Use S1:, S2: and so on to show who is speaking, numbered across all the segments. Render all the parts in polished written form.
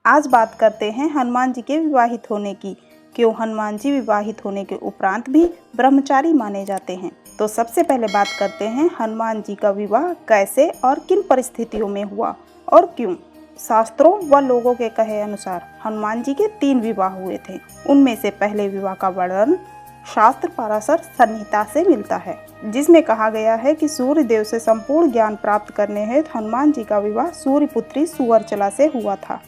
S1: आज बात करते हैं हनुमान जी के विवाहित होने की। क्यों हनुमान जी विवाहित होने के उपरांत भी ब्रह्मचारी माने जाते हैं। तो सबसे पहले बात करते हैं हनुमान जी का विवाह कैसे और किन परिस्थितियों में हुआ और क्यों। शास्त्रों व लोगों के कहे अनुसार हनुमान जी के 3 विवाह हुए थे। उनमें से पहले विवाह का वर्णन शास्त्र पराशर संहिता से मिलता है, जिसमें कहा गया है कि सूर्य देव से संपूर्ण ज्ञान प्राप्त करने हेतु हनुमान जी का विवाह सूर्य पुत्री सुवर्चला से हुआ था।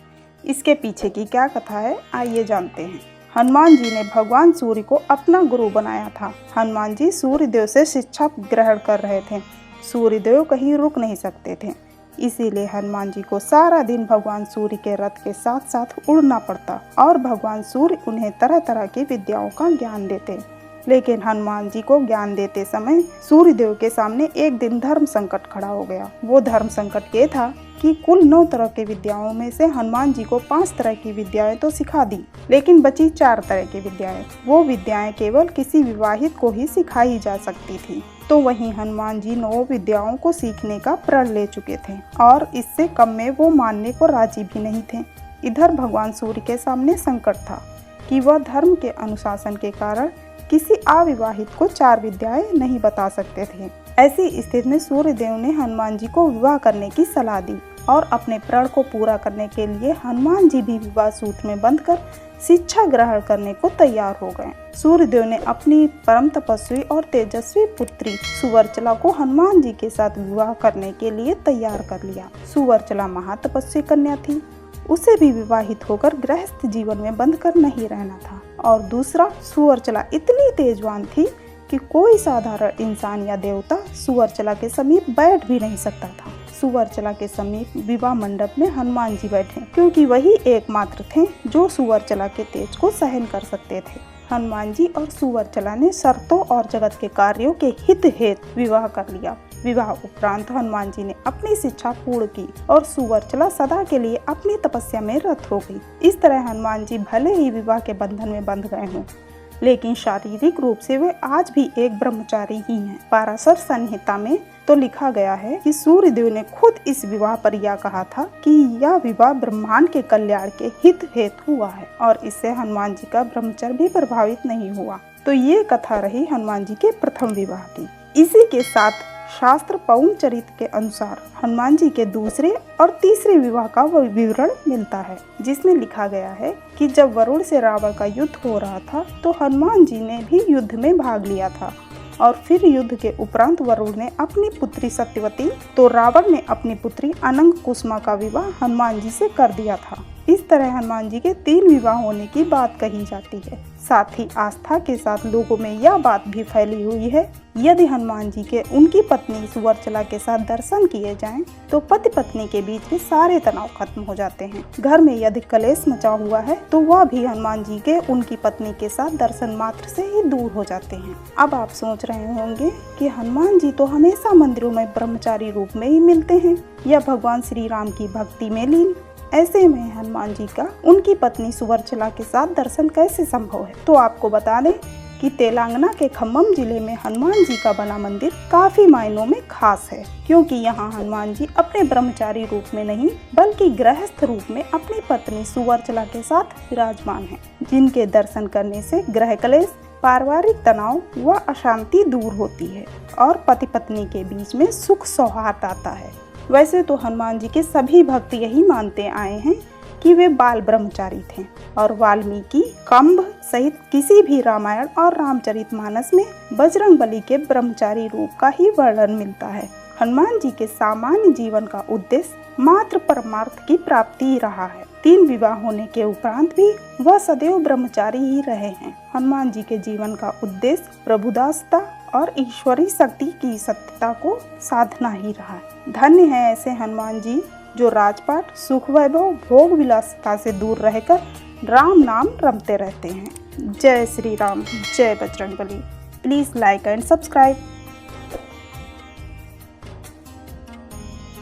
S1: इसके पीछे की क्या कथा है, आइए जानते हैं। हनुमान जी ने भगवान सूर्य को अपना गुरु बनाया था। हनुमान जी सूर्य देव से शिक्षा ग्रहण कर रहे थे। सूर्य देव कहीं रुक नहीं सकते थे, इसीलिए हनुमान जी को सारा दिन भगवान सूर्य के रथ के साथ साथ उड़ना पड़ता और भगवान सूर्य उन्हें तरह तरह की विद्याओं का ज्ञान देते। लेकिन हनुमान जी को ज्ञान देते समय सूर्य देव के सामने एक दिन धर्म संकट खड़ा हो गया। वो धर्म संकट ये था कि कुल 9 तरह की विद्याओं में से हनुमान जी को 5 तरह की विद्याएं तो सिखा दी, लेकिन बची 4 तरह की विद्याएं। वो विद्याएं केवल किसी विवाहित को ही सिखाई जा सकती थी। तो वहीं हनुमान जी 9 विद्याओं को सीखने का प्रण ले चुके थे और इससे कम में वो मानने को राजी भी नहीं थे। इधर भगवान सूर्य के सामने संकट था कि वह धर्म के अनुशासन के कारण किसी अविवाहित को 4 विद्याएं नहीं बता सकते थे। ऐसी स्थिति में सूर्य देव ने हनुमान जी को विवाह करने की सलाह दी और अपने प्रण को पूरा करने के लिए हनुमान जी भी विवाह सूत्र में बंधकर शिक्षा ग्रहण करने को तैयार हो गए। सूर्य देव ने अपनी परम तपस्वी और तेजस्वी पुत्री सुवर्चला को हनुमान जी के साथ विवाह करने के लिए तैयार कर लिया। सुवर्चला महातपस्वी कन्या थी। उसे भी विवाहित होकर गृहस्थ जीवन में बंधकर नहीं रहना था। और दूसरा, सुवर्चला इतनी तेजवान थी कि कोई साधारण इंसान या देवता सुवर्चला के समीप बैठ भी नहीं सकता था। सुवर्चला के समीप विवाह मंडप में हनुमान जी बैठे, क्योंकि वही एकमात्र थे जो सुवर्चला के तेज को सहन कर सकते थे। हनुमान जी और सुवर्चला ने शर्तों और जगत के कार्यों के हित हेतु विवाह कर लिया। विवाह उपरांत हनुमान जी ने अपनी शिक्षा पूर्ण की और सुवर्चला सदा के लिए अपनी तपस्या में रत हो गई। इस तरह हनुमान जी भले ही विवाह के बंधन में बंध गए हों, लेकिन शारीरिक रूप से वे आज भी एक ब्रह्मचारी ही हैं। पराशर संहिता में तो लिखा गया है कि सूर्य देव ने खुद इस विवाह पर यह कहा था कि यह विवाह ब्रह्मांड के कल्याण के हित हेतु हुआ है और इससे हनुमान जी का ब्रह्मचर्य भी प्रभावित नहीं हुआ। तो ये कथा रही हनुमान जी के प्रथम विवाह की। इसी के साथ शास्त्र पौम चरित्र के अनुसार हनुमान जी के दूसरे और तीसरे विवाह का विवरण मिलता है, जिसमें लिखा गया है कि जब वरुण से रावण का युद्ध हो रहा था तो हनुमान जी ने भी युद्ध में भाग लिया था और फिर युद्ध के उपरांत वरुण ने अपनी पुत्री सत्यवती तो रावण ने अपनी पुत्री अनंग कुसुमा का विवाह हनुमान जी से कर दिया था। इस तरह हनुमान जी के 3 विवाह होने की बात कही जाती है। साथ ही आस्था के साथ लोगों में यह बात भी फैली हुई है, यदि हनुमान जी के उनकी पत्नी सुवर्चला के साथ दर्शन किए जाएं, तो पति पत्नी के बीच के सारे तनाव खत्म हो जाते हैं। घर में यदि कलेश मचा हुआ है तो वह भी हनुमान जी के उनकी पत्नी के साथ दर्शन मात्र से ही दूर हो जाते हैं। अब आप सोच रहे होंगे कि हनुमान जी तो हमेशा मंदिरों में ब्रह्मचारी रूप में ही मिलते हैं या भगवान श्री राम की भक्ति में लीन। ऐसे में हनुमान जी का उनकी पत्नी सुवर्चला के साथ दर्शन कैसे संभव है। तो आपको बता दें कि तेलंगाना के खम्मम जिले में हनुमान जी का बना मंदिर काफी मायनों में खास है, क्योंकि यहाँ हनुमान जी अपने ब्रह्मचारी रूप में नहीं बल्कि गृहस्थ रूप में अपनी पत्नी सुवर्चला के साथ विराजमान हैं, जिनके दर्शन करने से गृह कलेश, पारिवारिक तनाव व अशांति दूर होती है और पति पत्नी के बीच में सुख सौहार्द आता है। वैसे तो हनुमान जी के सभी भक्त यही मानते आए हैं कि वे बाल ब्रह्मचारी थे और वाल्मीकि, कंब सहित किसी भी रामायण और रामचरितमानस में बजरंगबली के ब्रह्मचारी रूप का ही वर्णन मिलता है। हनुमान जी के सामान्य जीवन का उद्देश्य मात्र परमार्थ की प्राप्ति ही रहा है। 3 विवाह होने के उपरांत भी वह सदैव ब्रह्मचारी ही रहे हैं। हनुमान जी के जीवन का उद्देश्य प्रभुदासता और ईश्वरीय शक्ति की सत्यता को साधना ही रहा है। धन्य है ऐसे हनुमान जी जो राजपाट, सुख वैभव, भोग विलासिता से दूर रहकर राम नाम रमते रहते हैं। जय श्री राम, जय Bajrangbali. Please like and subscribe.